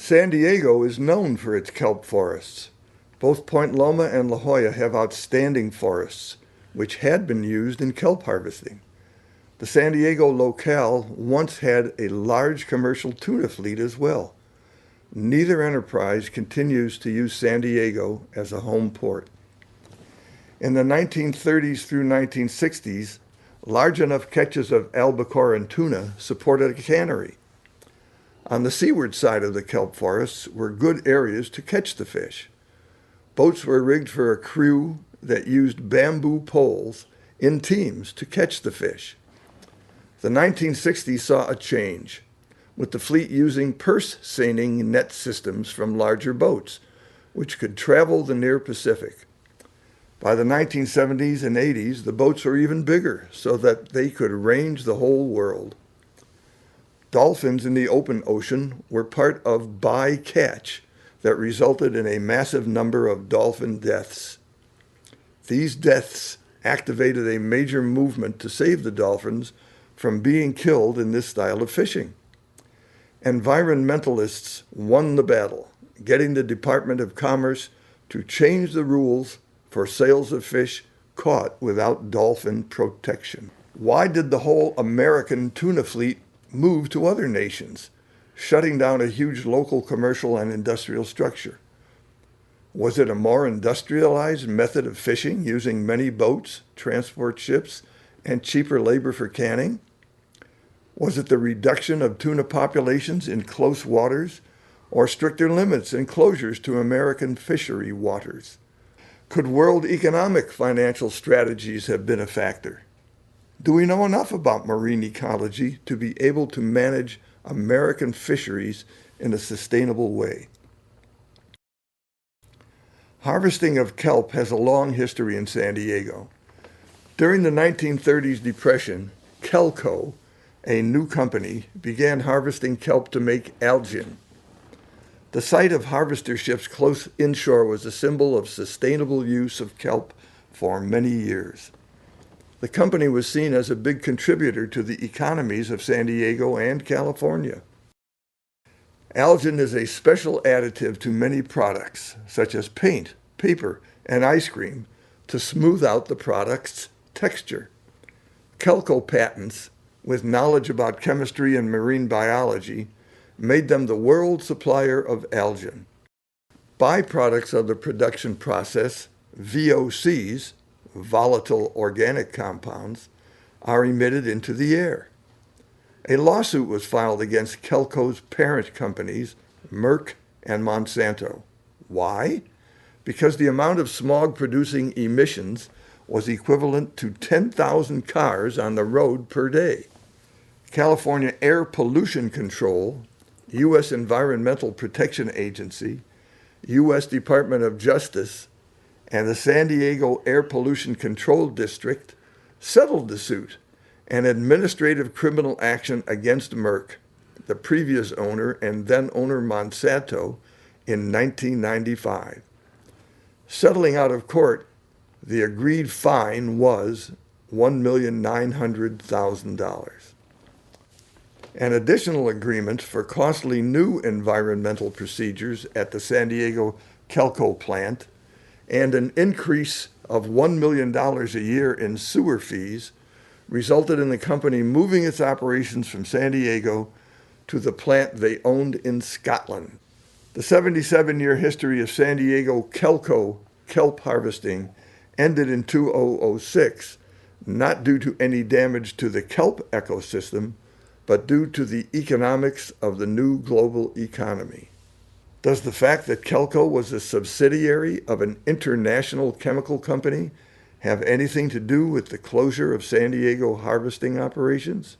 San Diego is known for its kelp forests. Both Point Loma and La Jolla have outstanding forests, which had been used in kelp harvesting. The San Diego locale once had a large commercial tuna fleet as well. Neither enterprise continues to use San Diego as a home port. In the 1930s through 1960s, large enough catches of albacore tuna supported a cannery. On the seaward side of the kelp forests were good areas to catch the fish. Boats were rigged for a crew that used bamboo poles in teams to catch the fish. The 1960s saw a change, with the fleet using purse seining net systems from larger boats, which could travel the near Pacific. By the 1970s and 80s, the boats were even bigger so that they could range the whole world. Dolphins in the open ocean were part of bycatch that resulted in a massive number of dolphin deaths. These deaths activated a major movement to save the dolphins from being killed in this style of fishing. Environmentalists won the battle, getting the Department of Commerce to change the rules for sales of fish caught without dolphin protection. Why did the whole American tuna fleet move to other nations, shutting down a huge local commercial and industrial structure? Was it a more industrialized method of fishing using many boats, transport ships, and cheaper labor for canning? Was it the reduction of tuna populations in close waters or stricter limits and closures to American fishery waters? Could world economic financial strategies have been a factor? Do we know enough about marine ecology to be able to manage American fisheries in a sustainable way? Harvesting of kelp has a long history in San Diego. During the 1930s Depression, Kelco, a new company, began harvesting kelp to make Algin. The sight of harvester ships close inshore was a symbol of sustainable use of kelp for many years. The company was seen as a big contributor to the economies of San Diego and California. Algin is a special additive to many products, such as paint, paper, and ice cream, to smooth out the product's texture. Kelco patents, with knowledge about chemistry and marine biology, made them the world supplier of Algin. Byproducts of the production process, VOCs, volatile organic compounds, are emitted into the air. A lawsuit was filed against Kelco's parent companies, Merck and Monsanto. Why? Because the amount of smog-producing emissions was equivalent to 10,000 cars on the road per day. California Air Pollution Control, U.S. Environmental Protection Agency, U.S. Department of Justice, and the San Diego Air Pollution Control District settled the suit, an administrative criminal action against Merck, the previous owner and then owner Monsanto, in 1995. Settling out of court, the agreed fine was $1,900,000. An additional agreement for costly new environmental procedures at the San Diego Kelco plant and an increase of $1 million a year in sewer fees resulted in the company moving its operations from San Diego to the plant they owned in Scotland. The 77-year history of San Diego Kelco kelp harvesting ended in 2006, not due to any damage to the kelp ecosystem, but due to the economics of the new global economy. Does the fact that Kelco was a subsidiary of an international chemical company have anything to do with the closure of San Diego harvesting operations?